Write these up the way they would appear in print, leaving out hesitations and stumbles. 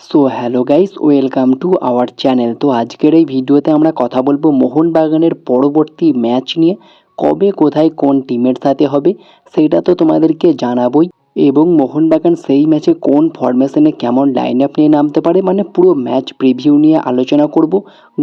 So hello guys, welcome to our channel. তো আজকের এই ভিডিওতে আমরা কথা বলবো মোহনবাগানের পরবর্তী ম্যাচ নিয়ে। কবে কোথায় কোন টিমের সাথে হবে সেইটা তো তোমাদেরকে জানাবোই, এবং মোহনবাগান সেই ম্যাচে কোন ফরমেশনে কেমন লাইন আপ নিয়ে নামতে পারে, মানে পুরো ম্যাচ প্রিভিউ নিয়ে আলোচনা করব।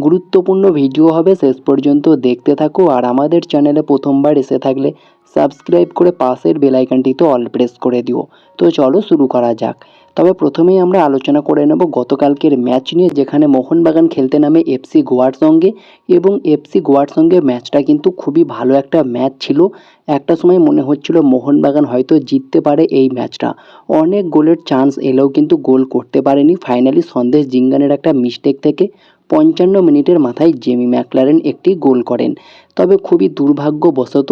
গুরুত্বপূর্ণ ভিডিও হবে, শেষ পর্যন্ত দেখতে থাকো। আর আমাদের চ্যানেলে প্রথমবার এসে থাকলে সাবস্ক্রাইব করে পাশের বেল আইকনটিতে অল প্রেস করে দিও। তো চলো শুরু করা যাক। তবে প্রথমেই আমরা আলোচনা করে নেব গতকালকের ম্যাচ নিয়ে, যেখানে মোহনবাগান খেলতে নামে এফসি গোয়ার সঙ্গে, এবং এফসি গোয়ার সঙ্গে ম্যাচটা কিন্তু খুবই ভালো একটা ম্যাচ ছিল। একটা সময় মনে হচ্ছিল মোহনবাগান হয়তো জিততে পারে এই ম্যাচটা। অনেক গোলের চান্স এলেও কিন্তু গোল করতে পারেনি। ফাইনালি সন্দেশ জিঙ্গানের একটা মিস্টেক থেকে 55 মিনিটের মাথায় জেমি ম্যাকলারেন একটি গোল করেন। তবে খুবই দুর্ভাগ্যবশত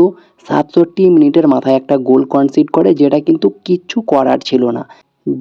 67 মিনিটের মাথায় একটা গোল কনসিড করে, যেটা কিন্তু কিচ্ছু করার ছিল না।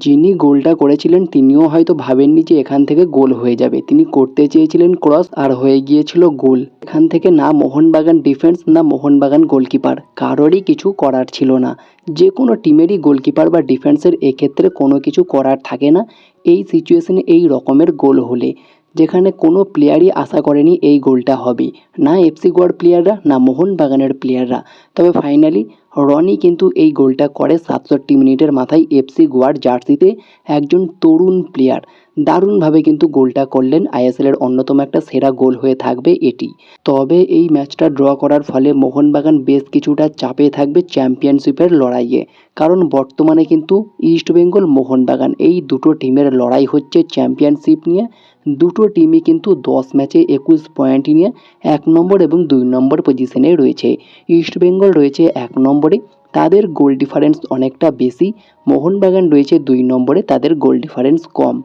যিনি গোলটা করেছিলেন তিনিও হয়তো ভাবেননি যে এখান থেকে গোল হয়ে যাবে। তিনি করতে চেয়েছিলেন ক্রস, আর হয়ে গিয়েছিল গোল। এখান থেকে না মোহনবাগান ডিফেন্স না মোহনবাগান গোলকিপার কারোরই কিছু করার ছিল না। যে কোনো টিমেরই গোলকিপার বা ডিফেন্সের এক্ষেত্রে কোনো কিছু করার থাকে না এই সিচুয়েশনে, এই রকমের গোল হলে, যেখানে কোনো প্লেয়ারই আশা করেনি এই গোলটা হবে, না এফসি গোয়ার প্লেয়াররা না মোহনবাগানের প্লেয়াররা। তবে ফাইনালি রনি কিন্তু এই গোলটা করে 67 মিনিটের মাথায় এফসি গোয়ার জার্সিতে। একজন তরুণ প্লেয়ার দারুণভাবে কিন্তু গোলটা করলেন। আইএসএলের অন্যতম একটা সেরা গোল হয়ে থাকবে এটি। তবে এই ম্যাচটা ড্র করার ফলে মোহনবাগান বেশ কিছুটা চাপে থাকবে চ্যাম্পিয়নশিপের লড়াইয়ে, কারণ বর্তমানে কিন্তু ইস্টবেঙ্গল মোহনবাগান এই দুটো টিমের লড়াই হচ্ছে চ্যাম্পিয়নশিপ নিয়ে। দুটো টিমই কিন্তু 10 ম্যাচে 21 পয়েন্ট নিয়ে 1 নম্বর এবং 2 নম্বর পজিশনে রয়েছে। ইস্টবেঙ্গল রয়েছে 1 নম্বরে, তাদের গোল ডিফারেন্স অনেকটা বেশি। মোহনবাগান রয়েছে 2 নম্বরে, তাদের গোল ডিফারেন্স কম।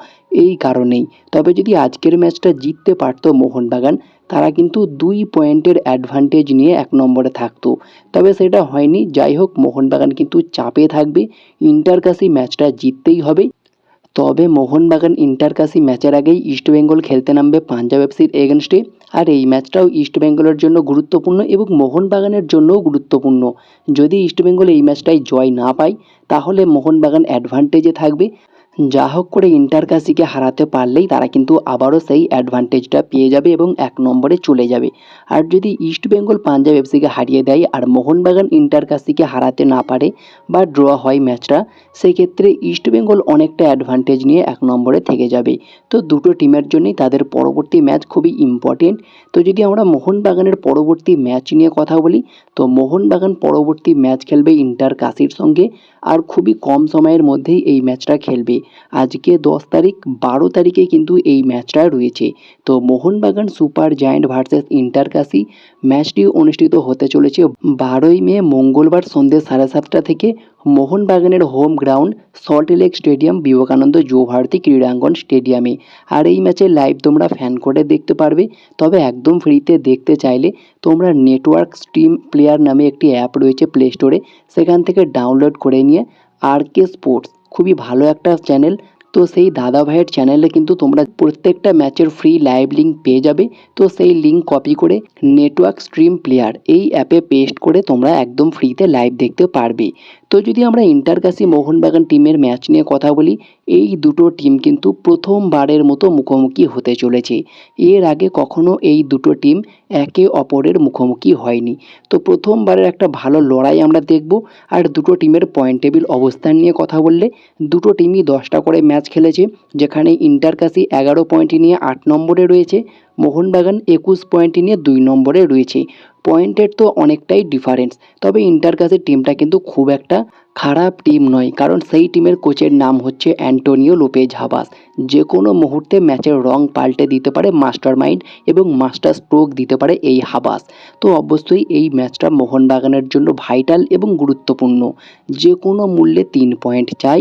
এই কারণেই তবে যদি আজকের ম্যাচটা জিততে পারত মোহনবাগান, তারা কিন্তু 2 পয়েন্টের অ্যাডভান্টেজ নিয়ে 1 নম্বরে থাকতো। তবে সেটা হয়নি। যাই হোক, মোহনবাগান কিন্তু চাপে থাকবে। ইন্টারকাশি ম্যাচটা জিততেই হবে। তবে মোহনবাগান ইন্টারকাশি ম্যাচের আগেই ইস্টবেঙ্গল খেলতে নামবে পাঞ্জাব এফসির এগেনস্টে। আর এই ম্যাচটাও ইস্টবেঙ্গলের জন্য গুরুত্বপূর্ণ এবং মোহনবাগানের জন্যও গুরুত্বপূর্ণ। যদি ইস্টবেঙ্গল এই ম্যাচটায় জয় না পায়, তাহলে মোহনবাগান অ্যাডভান্টেজে থাকবে। যা হোক করে ইন্টারকাশিকে হারাতে পারলেই তারা কিন্তু আবারও সেই অ্যাডভান্টেজটা পেয়ে যাবে এবং 1 নম্বরে চলে যাবে। আর যদি ইস্টবেঙ্গল পাঞ্জাব এফসিকে হারিয়ে দেয় আর মোহনবাগান ইন্টারকাশিকে হারাতে না পারে বা ড্র হয় ম্যাচটা, সেক্ষেত্রে ইস্টবেঙ্গল অনেকটা অ্যাডভান্টেজ নিয়ে 1 নম্বরে থেকে যাবে। তো দুটো টিমের জন্যই তাদের পরবর্তী ম্যাচ খুবই ইম্পর্টেন্ট। তো যদি আমরা মোহনবাগানের পরবর্তী ম্যাচ নিয়ে কথা বলি, তো মোহনবাগান পরবর্তী ম্যাচ খেলবে ইন্টারকাশির সঙ্গে। আর খুবই কম সময়ের মধ্যেই এই ম্যাচটা খেলবে। আজকে 10 তারিখ, 12 তারিখে কিন্তু এই ম্যাচটা রয়েছে। তো Mohun Bagan super giant versus Inter Kashi ম্যাচটি অনুষ্ঠিত হতে চলেছে 12ই মে মঙ্গলবার সন্ধ্যে 7:30 থেকে মোহনবাগানের home ground Salt Lake stadium, Vivekananda Yuva Bharati ক্রীড়াঙ্গন স্টেডিয়ামে। আর এই ম্যাচের লাইভ তোমরা ফ্যান কোডে দেখতে পারবে। তবে একদম ফ্রিতে দেখতে চাইলে তোমরা নেটওয়ার্ক স্ট্রিম প্লেয়ার নামে একটি অ্যাপ রয়েছে প্লে স্টোরে, সেখান থেকে ডাউনলোড করে নিয়ে আরকে স্পোর্টস, খুবই ভালো একটা চ্যানেল। তো সেই দাদা ভাইয়ের চ্যানেলে কিন্তু তোমরা প্রত্যেকটা ম্যাচের ফ্রি লাইভ লিঙ্ক পেয়ে যাবে। তো সেই লিঙ্ক কপি করে নেটওয়ার্ক স্ট্রিম প্লেয়ার এই অ্যাপে পেস্ট করে তোমরা একদম ফ্রিতে লাইভ দেখতে পারবে। তো যদি আমরা ইন্টারকাশি মোহনবাগান টিমের ম্যাচ নিয়ে কথা বলি, এই দুটো টিম কিন্তু প্রথমবারের মতো মুখোমুখি হতে চলেছে। এর আগে কখনো এই দুটো টিম একে অপরের মুখোমুখি হয়নি। তো প্রথমবারের একটা ভালো লড়াই আমরা দেখব। আর দুটো টিমের পয়েন্ট টেবিল অবস্থান নিয়ে কথা বললে, দুটো টিমই 10টা করে ম্যাচ খেলেছে, যেখানে ইন্টারকাশি 11 পয়েন্ট নিয়ে 8 নম্বরে রয়েছে, মোহনবাগান 21 পয়েন্ট নিয়ে 2 নম্বরে রয়েছে। পয়েন্টের তো অনেকটাই ডিফারেন্স। তবে ইন্টারকাশির টিমটা কিন্তু খুব একটা খারাপ টিম নয়, কারণ সেই টিমের কোচের নাম হচ্ছে অ্যান্টোনিও লোপেজ হাবাস। যে কোনো মুহূর্তে ম্যাচের রং পাল্টে দিতে পারে মাস্টার মাইন্ড, এবং মাস্টার স্ট্রোক দিতে পারে এই হাবাস। তো অবশ্যই এই ম্যাচটা মোহনবাগানের জন্য ভাইটাল এবং গুরুত্বপূর্ণ। যে কোনো মূল্যে 3 পয়েন্ট চাই।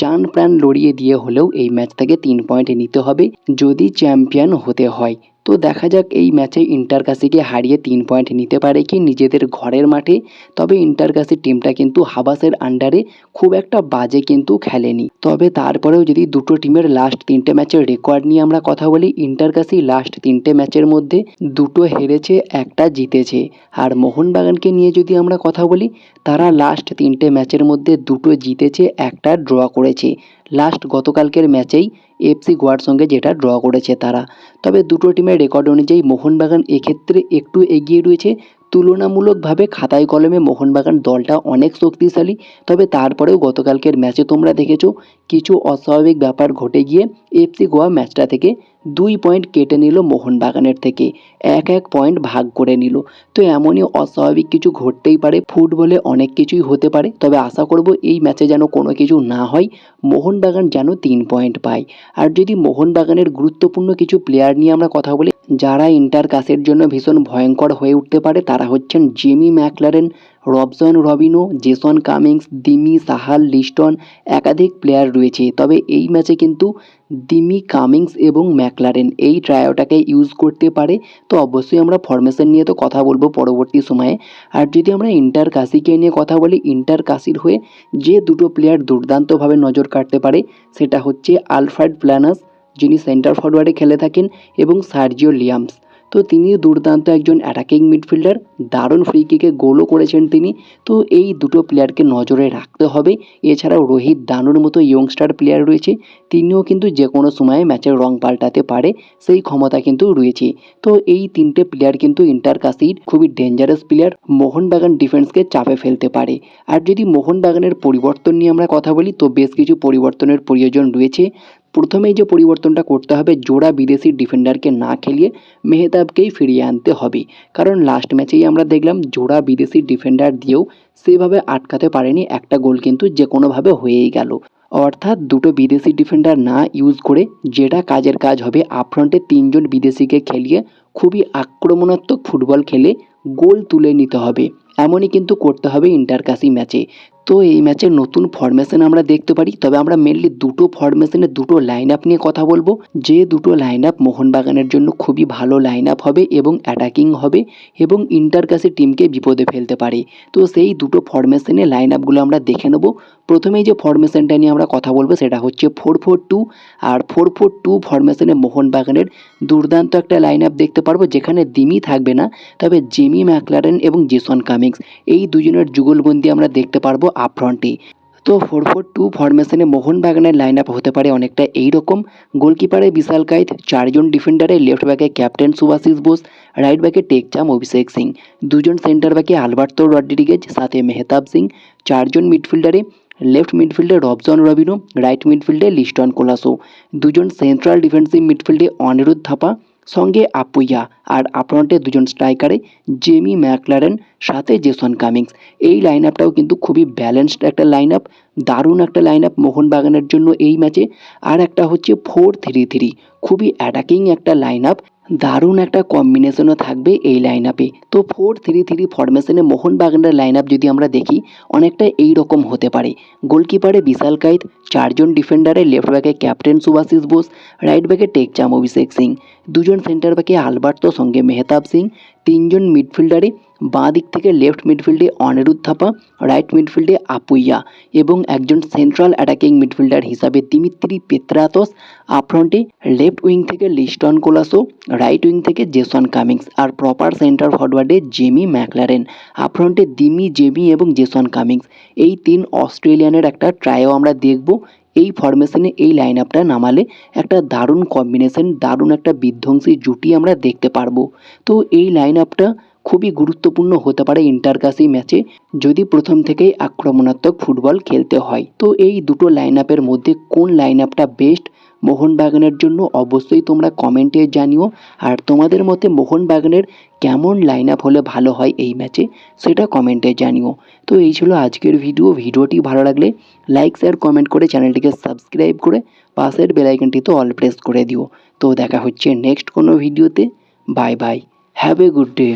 জান প্রাণ লড়িয়ে দিয়ে হলেও এই ম্যাচ থেকে 3 পয়েন্ট নিতে হবে যদি চ্যাম্পিয়ন হতে হয়। তো দেখা যাক এই ম্যাচে ইন্টারকাশিকে হারিয়ে 3 পয়েন্ট নিতে পারে কি নিজেদের ঘরের মাঠে। তবে ইন্টারকাশির টিমটা কিন্তু হাবাসের আন্ডারে খুব একটা বাজে কিন্তু খেলেনি। তবে তারপরেও যদি দুটো টিমের লাস্ট 3টে ম্যাচের রেকর্ড নিয়ে আমরা কথা বলি, ইন্টারকাশি লাস্ট 3টে ম্যাচের মধ্যে 2টো হেরেছে, 1টা জিতেছে। আর মোহনবাগানকে নিয়ে যদি আমরা কথা বলি, তারা লাস্ট 3টে ম্যাচের মধ্যে 2টো জিতেছে, 1টা ড্র করেছে। লাস্ট গতকালকের ম্যাচেই এফসি গোয়ার সঙ্গে যেটা ড্র করেছে তারা। তবে দুটো টিমের রেকর্ড অনুযায়ী মোহনবাগান এক্ষেত্রে একটু এগিয়ে রয়েছে। তুলনামূলকভাবে খাতায় কলমে মোহনবাগান দলটা অনেক শক্তিশালী। তবে তারপরেও গতকালকের ম্যাচে তোমরা দেখেছো কিছু অস্বাভাবিক ব্যাপার ঘটে গিয়ে এফসি গোয়া ম্যাচটা থেকে 2 পয়েন্ট কেটে নিল মোহনবাগানের থেকে, এক পয়েন্ট ভাগ করে নিল। তো এমনই অস্বাভাবিক কিছু ঘটতেই পারে, ফুটবলে অনেক কিছুই হতে পারে। তবে আশা করব এই ম্যাচে যেন কোনো কিছু না হয়, মোহনবাগান যেন 3 পয়েন্ট পায়। আর যদি মোহনবাগানের গুরুত্বপূর্ণ কিছু প্লেয়ার নিয়ে আমরা কথা বলি যারা ইন্টার কাসের জন্য ভীষণ ভয়ঙ্কর হয়ে উঠতে পারে, তারা হচ্ছেন Jamie Maclaren, Robson Robinho, Jason Cummings, Dimi, Sahal, Liston, একাধিক প্লেয়ার রয়েছে। তবে এই ম্যাচে কিন্তু দিমি, কামিংস এবং ম্যাকলারেন এই ট্রায়োটাকে ইউজ করতে পারে। তো অবশ্যই আমরা ফরমেশন নিয়ে তো কথা বলবো পরবর্তী সময়ে। আর যদি আমরা ইন্টার কাশিকে নিয়ে কথা বলি, ইন্টার কাশির হয়ে যে দুটো প্লেয়ার দুর্দান্তভাবে নজর কাটতে পারে সেটা হচ্ছে আলফ্রেড প্ল্যানাস, যিনি সেন্টার ফরওয়ার্ডে খেলে থাকেন, এবং সার্জিও লিয়ামস। তো তিনি দুর্দান্ত একজন অ্যাটাকিং মিডফিল্ডার, দারুণ ফ্রি কিকে গোলও করেছেন তিনি। তো এই দুটো প্লেয়ারকে নজরে রাখতে হবে। এছাড়াও রোহিত দানুর মতো ইয়ংস্টার প্লেয়ার রয়েছে, তিনিও কিন্তু যে কোনো সময়ে ম্যাচের রং পাল্টাতে পারে, সেই ক্ষমতা কিন্তু রয়েছে। তো এই তিনটে প্লেয়ার কিন্তু ইন্টার কাশির খুবই ডেঞ্জারাস প্লেয়ার, মোহনবাগান ডিফেন্সকে চাপে ফেলতে পারে। আর যদি মোহনবাগানের পরিবর্তন নিয়ে আমরা কথা বলি, তো বেশ কিছু পরিবর্তনের প্রয়োজন রয়েছে। প্রথমেই যে পরিবর্তনটা করতে হবে, জোড়া বিদেশি ডিফেন্ডারকে না খেলিয়ে মেহতাবকেই ফিরিয়ে আনতে হবে। কারণ লাস্ট ম্যাচেই আমরা দেখলাম জোড়া বিদেশি ডিফেন্ডার দিয়েও সেভাবে আটকাতে পারেনি, একটা গোল কিন্তু যে কোনোভাবে হয়েই গেল। অর্থাৎ দুটো বিদেশি ডিফেন্ডার না ইউজ করে যেটা কাজের কাজ হবে, আপফ্রন্টে 3জন বিদেশিকে খেলিয়ে খুবই আক্রমণাত্মক ফুটবল খেলে গোল তুলে নিতে হবে। এমনই কিন্তু করতে হবে ইন্টার কাশি ম্যাচে। তো এই ম্যাচে নতুন ফরমেশন আমরা দেখতে পারি। তবে আমরা মেনলি দুটো ফরমেশনে দুটো লাইন আপ নিয়ে কথা বলবো, যে দুটো লাইন আপ মোহনবাগানের জন্য খুবই ভালো লাইন আপ হবে এবং অ্যাটাকিং হবে এবং ইন্টার কাশি টিমকে বিপদে ফেলতে পারে। তো সেই দুটো ফরমেশনে লাইন আপগুলো আমরা দেখে নেব। প্রথমেই যে ফরমেশনটা নিয়ে আমরা কথা বলবো সেটা হচ্ছে 4-4-2। আর 4-4-2 ফরমেশনে মোহনবাগানের দুর্দান্ত একটা লাইন আপ দেখতে পারবো, যেখানে দিমি থাকবে না, তবে জেমি ম্যাকলারেন এবং জেসন কামিংস এই দুজনের যুগলবন্দি আমরা দেখতে পারবো আপফ্রন্টে। তো 4-4-2 ফরমেশনে মোহনবাগানের লাইন আপ হতে পারে অনেকটা এইরকম। গোলকিপারে বিশাল কাইত, 4জন ডিফেন্ডারে লেফট ব্যাকে ক্যাপ্টেন সুভাশিস বোস, রাইট ব্যাকে টেকচাম অভিষেক সিং, 2জন সেন্টার ব্যাকে আলবার্তো রড্রিগেজ সাথে মেহতাব সিং, 4জন মিডফিল্ডারে লেফট মিডফিল্ডে রবসন রবিনো, রাইট মিডফিল্ডে লিস্টন কোলাসো, 2জন সেন্ট্রাল ডিফেন্সিভ মিডফিল্ডে অনিরুদ্ধ থাপা সঙ্গে আপুইয়া, আর আপফ্রন্টে 2জন স্ট্রাইকারে জেমি ম্যাকলারেন সাথে জেসন কামিংস। এই লাইন আপটাও কিন্তু খুবই ব্যালেন্সড একটা লাইন আপ, দারুণ একটা লাইন আপ মোহনবাগানের জন্য এই ম্যাচে। আর একটা হচ্ছে 4-3-3, খুবই অ্যাটাকিং একটা লাইন আপ, দারুণ একটা কম্বিনেশনও থাকবে এই লাইন আপে। তো 4-3-3 ফরমেশনে মোহনবাগানের লাইন আপ যদি আমরা দেখি অনেকটা এই রকম হতে পারে। গোলকিপারে বিশাল কাইত, 4জন ডিফেন্ডারে লেফট ব্যাকে ক্যাপ্টেন সুভাশিস বোস, রাইট ব্যাকে টেকচাম অভিষেক সিং, 2জন সেন্টার ব্যাকে আলবার্তো সঙ্গে মেহতাব সিং, 3জন মিডফিল্ডারে বাঁ দিক থেকে লেফট মিডফিল্ডে অনিরুদ্ধ থাপা, রাইট মিডফিল্ডে আপুইয়া এবং একজন সেন্ট্রাল অ্যাটাকিং মিডফিল্ডার হিসাবে দিমিত্রি পেত্রাতস, আপফ্রন্টে লেফট উইং থেকে লিস্টন কোলাসো, রাইট উইং থেকে জেসন কামিংস, আর প্রপার সেন্টার ফরওয়ার্ডে জেমি ম্যাকলারেন, আপফ্রন্টে দিমি, জেমি এবং জেসন কামিংস। এই 3 অস্ট্রেলিয়ানের একটা ট্রায়ও আমরা দেখব। এই ফরমেশনে এই লাইন আপটা নামালে একটা দারুণ কম্বিনেশন, দারুণ একটা বিধ্বংসী জুটি আমরা দেখতে পারবো। তো এই লাইন আপটা খুবই গুরুত্বপূর্ণ হতে পারে ইন্টার কাশি ম্যাচে, যদি প্রথম থেকেই আক্রমণাত্মক ফুটবল খেলতে হয়। তো এই দুটো লাইন আপের মধ্যে কোন লাইন আপটা বেস্ট মোহনবাগানের জন্য অবশ্যই তোমরা কমেন্টে জানিও। আর তোমাদের মতে মোহনবাগানের কেমন লাইন আপ হলে ভালো হয় এই ম্যাচে সেটা কমেন্টে জানিও। তো এই ছিল আজকের ভিডিওটি ভালো লাগলে লাইক শেয়ার কমেন্ট করে চ্যানেলটিকে সাবস্ক্রাইব করে পাশের বেল আইকনটিতে অল প্রেস করে দিও। তো দেখা হচ্ছে নেক্সট কোনো ভিডিওতে। Bye bye, have a good day.